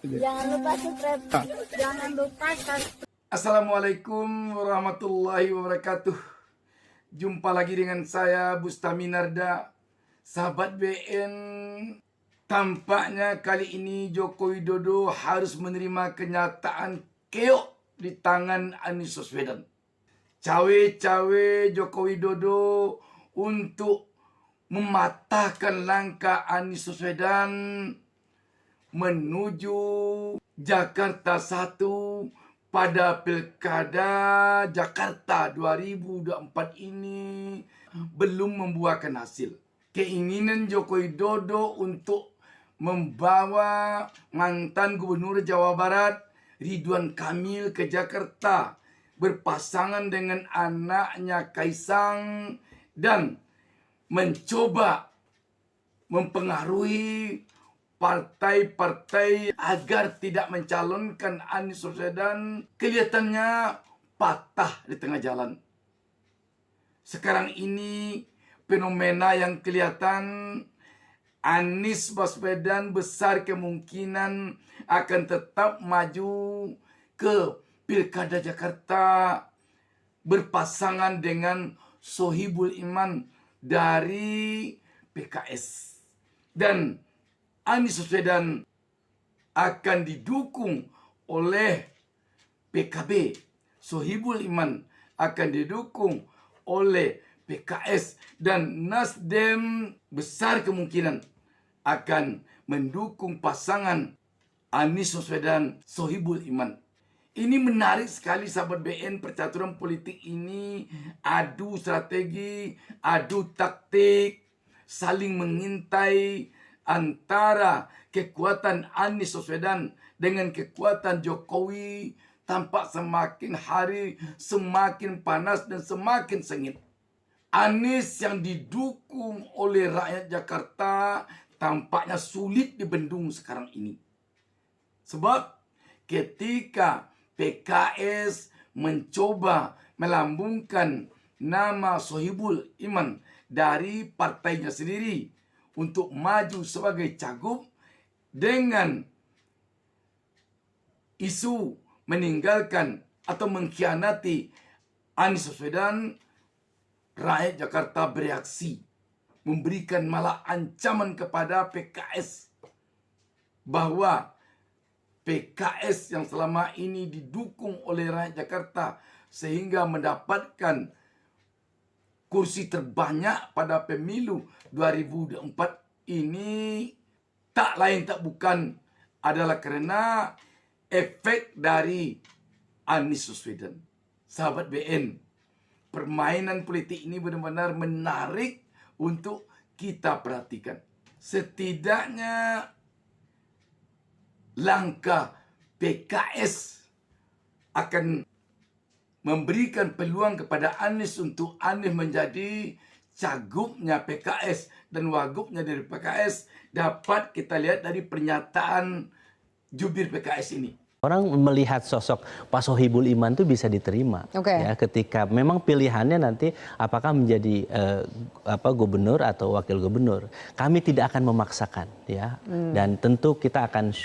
Jangan lupa subscribe. Jangan lupa subscribe. Assalamualaikum warahmatullahi wabarakatuh. Jumpa lagi dengan saya Bustaminarda, sahabat BN. Tampaknya kali ini Joko Widodo harus menerima kenyataan keok di tangan Anies Baswedan. Cawe-cawe Joko Widodo untuk mematahkan langkah Anies Baswedan menuju Jakarta 1 pada Pilkada Jakarta 2024 ini belum membuahkan hasil. Keinginan Joko Widodo untuk membawa mantan Gubernur Jawa Barat Ridwan Kamil ke Jakarta berpasangan dengan anaknya Kaisang dan mencoba mempengaruhi partai-partai agar tidak mencalonkan Anies Baswedan kelihatannya patah di tengah jalan. Sekarang ini fenomena yang kelihatan Anies Baswedan besar kemungkinan akan tetap maju ke Pilkada Jakarta berpasangan dengan Sohibul Iman dari PKS. Dan Anies Baswedan akan didukung oleh PKB. Sohibul Iman akan didukung oleh PKS. Dan Nasdem besar kemungkinan akan mendukung pasangan Anies Baswedan Sohibul Iman. Ini menarik sekali sahabat BN, percaturan politik ini adu strategi, adu taktik, saling mengintai antara kekuatan Anies Baswedan dengan kekuatan Jokowi tampak semakin hari semakin panas dan semakin sengit. Anies yang didukung oleh rakyat Jakarta tampaknya sulit dibendung sekarang ini. Sebab ketika PKS mencoba melambungkan nama Sohibul Iman dari partainya sendiri untuk maju sebagai cagup dengan isu meninggalkan atau mengkhianati Anies Baswedan, rakyat Jakarta bereaksi, memberikan malah ancaman kepada PKS bahwa PKS yang selama ini didukung oleh rakyat Jakarta sehingga mendapatkan kursi terbanyak pada pemilu 2024 ini tak lain tak bukan adalah karena efek dari Anies Baswedan. Sahabat BN, permainan politik ini benar-benar menarik untuk kita perhatikan. Setidaknya langkah PKS akan memberikan peluang kepada Anies untuk Anies menjadi cagupnya PKS dan wagupnya dari PKS dapat kita lihat dari pernyataan jubir PKS ini. Orang melihat sosok Pak Sohibul Iman itu bisa diterima, ya, ketika memang pilihannya nanti apakah menjadi gubernur atau wakil gubernur. Kami tidak akan memaksakan, ya, dan tentu kita akan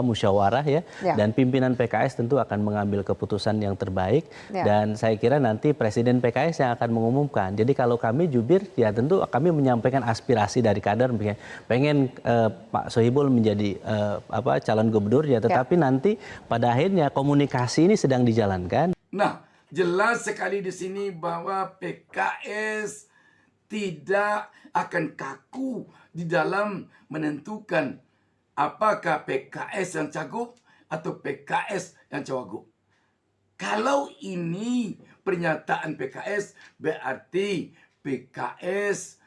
musyawarah, ya, dan pimpinan PKS tentu akan mengambil keputusan yang terbaik, dan saya kira nanti Presiden PKS yang akan mengumumkan. Jadi kalau kami jubir, ya tentu kami menyampaikan aspirasi dari kader, pengen Pak Sohibul menjadi calon gubernur, ya, tetapi nanti pada akhirnya komunikasi ini sedang dijalankan. Nah, jelas sekali di sini bahwa PKS tidak akan kaku di dalam menentukan apakah PKS yang cagup atau PKS yang cawagup. Kalau ini pernyataan PKS, berarti PKS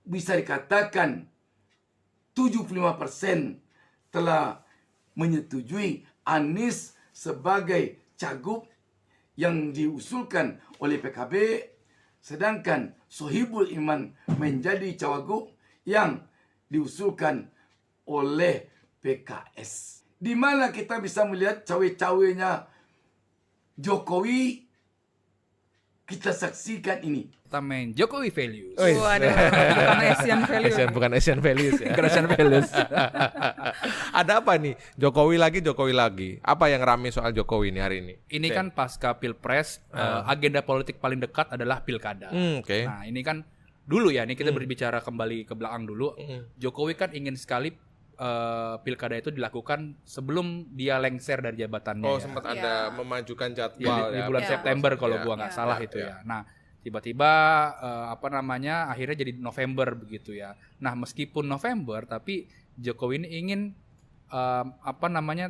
bisa dikatakan 75% telah menyetujui Anies sebagai cagup yang diusulkan oleh PKB, sedangkan Sohibul Iman menjadi cawagup yang diusulkan oleh PKS. Di mana kita bisa melihat cawe-cawenya Jokowi kita saksikan ini. Kita main Jokowi values. Waduh, bukan Asian values. Bukan Asian values ya. Bukan Asian values. Ada apa nih? Jokowi lagi. Apa yang rame soal Jokowi ini hari ini? Ini kan pasca Pilpres, agenda politik paling dekat adalah Pilkada. Oke. Nah, ini kan dulu ya, ini kita berbicara kembali ke belakang dulu. Jokowi kan ingin sekali Pilkada itu dilakukan sebelum dia lengser dari jabatannya. Oh, sempat ada memajukan jadwal di bulan September kalau gua nggak salah itu ya. ya. Nah, tiba-tiba akhirnya jadi November begitu ya. Nah, meskipun November tapi Jokowi ini ingin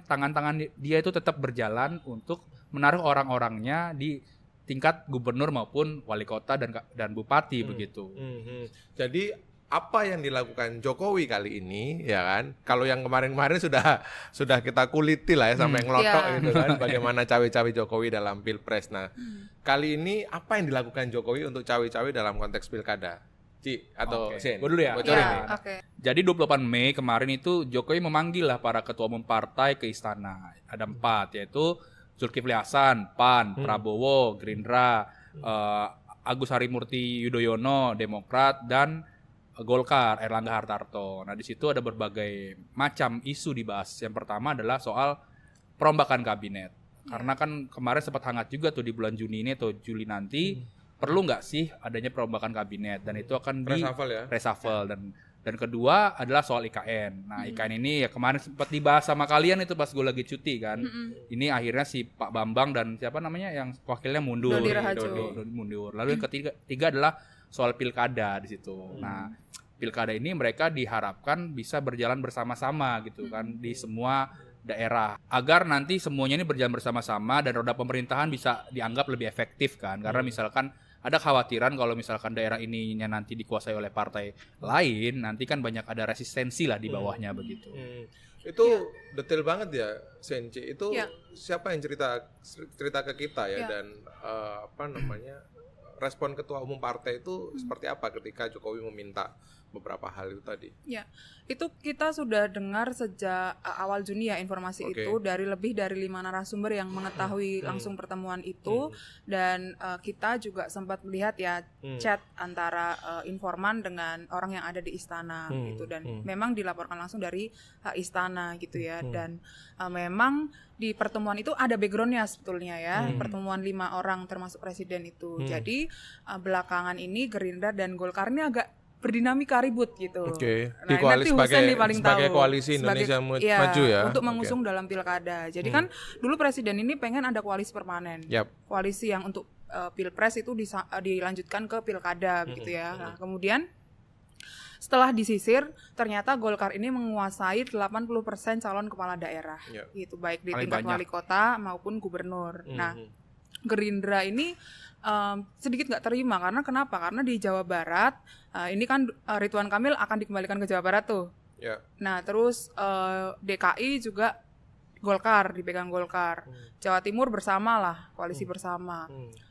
tangan-tangan dia itu tetap berjalan untuk menaruh orang-orangnya di tingkat gubernur maupun wali kota dan bupati begitu. Jadi apa yang dilakukan Jokowi kali ini, ya kan? Kalau yang kemarin-kemarin sudah kita kuliti lah ya sampai ngelotok gitu kan, bagaimana cawe-cawe Jokowi dalam Pilpres. Nah, kali ini apa yang dilakukan Jokowi untuk cawe-cawe dalam konteks Pilkada? Ci atau Sen? Gua dulu ya. Bocorin nih. Jadi 28 Mei kemarin itu Jokowi memanggil lah para ketua umum partai ke istana. Ada 4, yaitu Zulkifli Hasan, PAN, Prabowo, Gerindra, Agus Harimurti Yudhoyono, Demokrat, dan Golkar, Erlangga Hartarto. Nah, di situ ada berbagai macam isu dibahas. Yang pertama adalah soal perombakan kabinet. Karena kan kemarin sempat hangat juga tuh di bulan Juni ini atau Juli nanti, perlu nggak sih adanya perombakan kabinet? Dan itu akan reshuffle. Dan kedua adalah soal IKN. Nah, IKN ini ya kemarin sempat dibahas sama kalian itu pas gue lagi cuti kan. Ini akhirnya si Pak Bambang dan siapa namanya yang wakilnya mundur. Dodi mundur. Lalu yang ketiga adalah soal pilkada di situ. Nah, pilkada ini mereka diharapkan bisa berjalan bersama-sama gitu kan di semua daerah agar nanti semuanya ini berjalan bersama-sama dan roda pemerintahan bisa dianggap lebih efektif kan. Karena misalkan ada khawatiran kalau misalkan daerah ininya nanti dikuasai oleh partai lain, nanti kan banyak ada resistensi lah di bawahnya begitu. Itu detail banget ya, Senci. Itu siapa yang cerita ke kita ya dan respon ketua umum partai itu seperti apa ketika Jokowi meminta beberapa hal itu tadi? Ya, itu kita sudah dengar sejak awal Juni ya informasi itu dari lebih dari 5 narasumber yang mengetahui langsung pertemuan itu dan kita juga sempat melihat ya chat antara informan dengan orang yang ada di istana gitu dan memang dilaporkan langsung dari istana gitu ya dan memang di pertemuan itu ada backgroundnya sebetulnya ya pertemuan 5 orang termasuk presiden itu jadi belakangan ini Gerindra dan Golkar ini agak berdinamika ribut gitu. Di koalisi sebagai koalisi Indonesia Maju ya. Untuk mengusung dalam pilkada. Jadi kan dulu presiden ini pengen ada koalisi permanen. Koalisi yang untuk pilpres itu dilanjutkan ke pilkada gitu ya. Nah, kemudian setelah disisir ternyata Golkar ini menguasai 80% calon kepala daerah gitu baik di tingkat wali kota maupun gubernur. Nah, Gerindra ini sedikit nggak terima karena kenapa? Karena di Jawa Barat ini kan Ridwan Kamil akan dikembalikan ke Jawa Barat tuh. Nah terus DKI juga Golkar dipegang Golkar, Jawa Timur bersama lah koalisi bersama.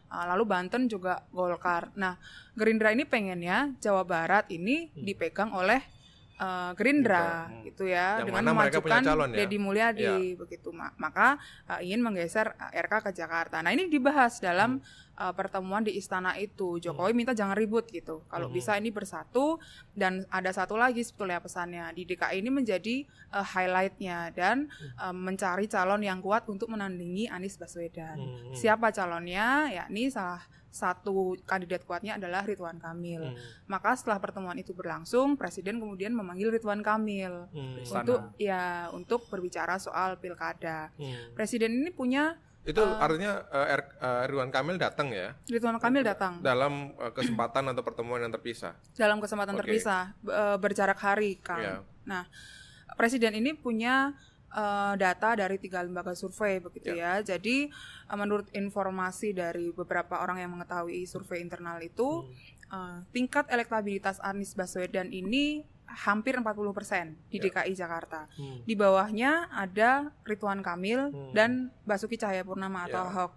Lalu Banten juga Golkar. Nah Gerindra ini pengennya Jawa Barat ini dipegang oleh Gerindra gitu ya yang dengan memajukan Deddy Mulyadi begitu maka ingin menggeser RK ke Jakarta. Nah ini dibahas dalam pertemuan di istana itu. Jokowi minta jangan ribut gitu. Kalau bisa ini bersatu dan ada satu lagi sebetulnya pesannya di DKI ini menjadi highlightnya dan mencari calon yang kuat untuk menandingi Anies Baswedan. Siapa calonnya? Yakni salah satu kandidat kuatnya adalah Ridwan Kamil. Maka setelah pertemuan itu berlangsung, Presiden kemudian memanggil Ridwan Kamil untuk berbicara soal pilkada. Presiden ini punya itu artinya Ridwan Kamil datang ya? Ridwan Kamil datang dalam kesempatan atau pertemuan yang terpisah. Dalam kesempatan terpisah berjarak hari kan. Nah, Presiden ini punya data dari 3 lembaga survei begitu ya. Jadi menurut informasi dari beberapa orang yang mengetahui survei internal itu tingkat elektabilitas Anies Baswedan ini hampir 40% di DKI Jakarta. Di bawahnya ada Ridwan Kamil dan Basuki Cahayapurnama atau Ahok.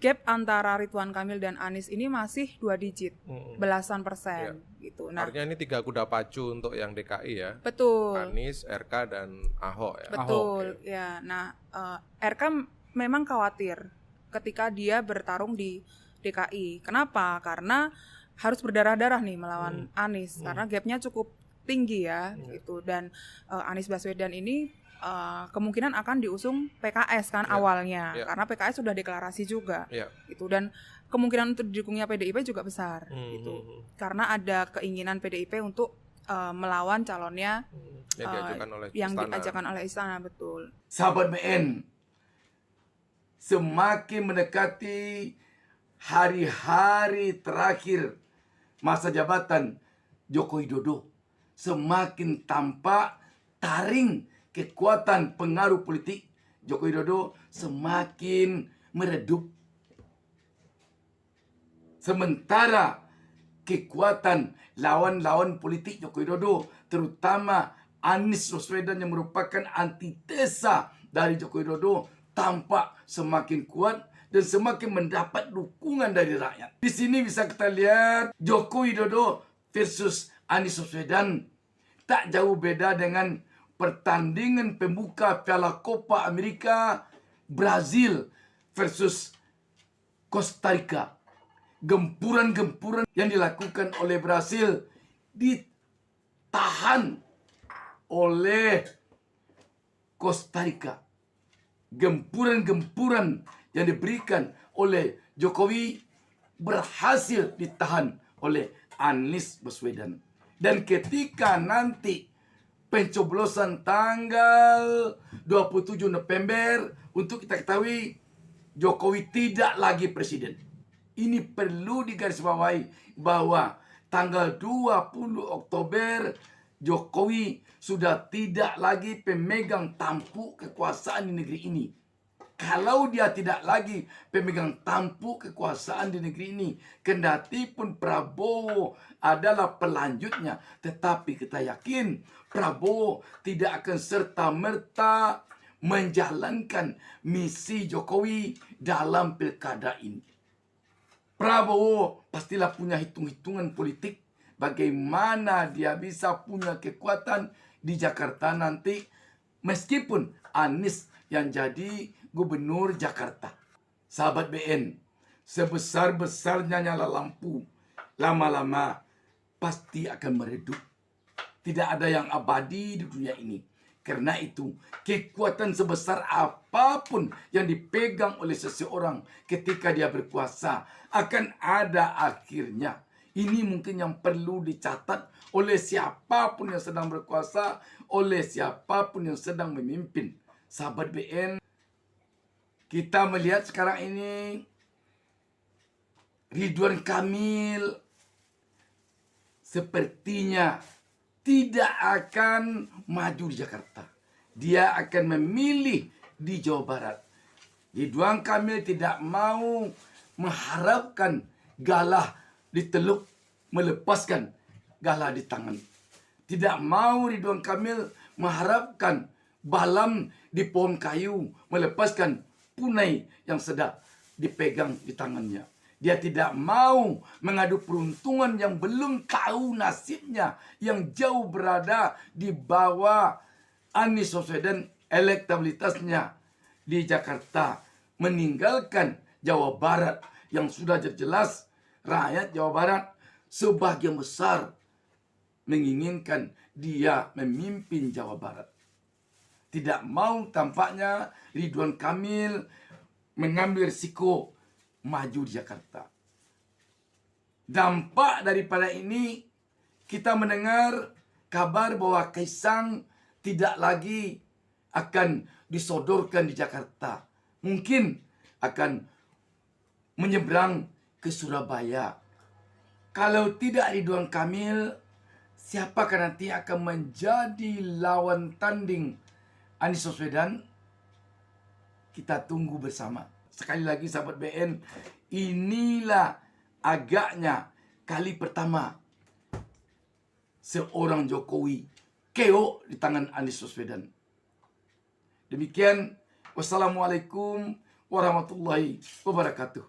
Gap antara Ridwan Kamil dan Anies ini masih 2 digit, belasan persen gitu. Nah, artinya ini 3 kuda pacu untuk yang DKI ya. Betul. Anies, RK dan Ahok ya. Betul. Ya. Nah, RK memang khawatir ketika dia bertarung di DKI. Kenapa? Karena harus berdarah-darah nih melawan Anies karena gapnya cukup tinggi ya gitu. Dan Anies Baswedan ini kemungkinan akan diusung PKS kan awalnya karena PKS sudah deklarasi juga gitu, dan kemungkinan untuk didukungnya PDIP juga besar gitu karena ada keinginan PDIP untuk melawan calonnya yang diajukan oleh Istana. Betul. Sahabat BN, semakin mendekati hari-hari terakhir masa jabatan Joko Widodo, semakin tampak taring kekuatan pengaruh politik Joko Widodo semakin meredup. Sementara kekuatan lawan-lawan politik Joko Widodo, terutama Anies Baswedan yang merupakan antitesa dari Joko Widodo, tampak semakin kuat dan semakin mendapat dukungan dari rakyat. Di sini bisa kita lihat Joko Widodo versus Anies Baswedan tak jauh beda dengan pertandingan pembuka Piala Copa Amerika Brazil versus Costa Rica. Gempuran-gempuran yang dilakukan oleh Brazil ditahan oleh Costa Rica. Gempuran-gempuran yang diberikan oleh Jokowi berhasil ditahan oleh Anies Baswedan. Dan ketika nanti pencoblosan tanggal 27 November, untuk kita ketahui Jokowi tidak lagi presiden. Ini perlu digarisbawahi bahwa tanggal 20 Oktober Jokowi sudah tidak lagi pemegang tampuk kekuasaan di negeri ini. Kalau dia tidak lagi pemegang tampuk kekuasaan di negeri ini, kendati pun Prabowo adalah pelanjutnya, tetapi kita yakin Prabowo tidak akan serta-merta menjalankan misi Jokowi dalam pilkada ini. Prabowo pastilah punya hitung-hitungan politik bagaimana dia bisa punya kekuatan di Jakarta nanti, meskipun Anies yang jadi gubernur Jakarta. Sahabat BN, sebesar-besarnya nyala lampu, lama-lama pasti akan meredup. Tidak ada yang abadi di dunia ini. Karena itu, kekuatan sebesar apapun yang dipegang oleh seseorang ketika dia berkuasa akan ada akhirnya. Ini mungkin yang perlu dicatat oleh siapapun yang sedang berkuasa, oleh siapapun yang sedang memimpin. Sahabat BN, kita melihat sekarang ini Ridwan Kamil sepertinya tidak akan maju di Jakarta. Dia akan memilih di Jawa Barat. Ridwan Kamil tidak mau mengharapkan galah diteluk, melepaskan galah di tangan. Tidak mau Ridwan Kamil mengharapkan balam di pohon kayu, melepaskan punai yang sedang dipegang di tangannya. Dia tidak mau mengadu peruntungan yang belum tahu nasibnya, yang jauh berada di bawah Anies Baswedan elektabilitasnya di Jakarta, meninggalkan Jawa Barat yang sudah jelas rakyat Jawa Barat sebagian besar menginginkan dia memimpin Jawa Barat. Tidak mau tampaknya Ridwan Kamil mengambil risiko maju di Jakarta. Dampak daripada ini, kita mendengar kabar bahwa Kaisang tidak lagi akan disodorkan di Jakarta. Mungkin akan menyeberang ke Surabaya. Kalau tidak Ridwan Kamil, siapakah nanti akan menjadi lawan tanding Anies Baswedan? Kita tunggu bersama. Sekali lagi sahabat BN, inilah agaknya kali pertama seorang Jokowi keok di tangan Anies Baswedan. Demikian, wassalamualaikum warahmatullahi wabarakatuh.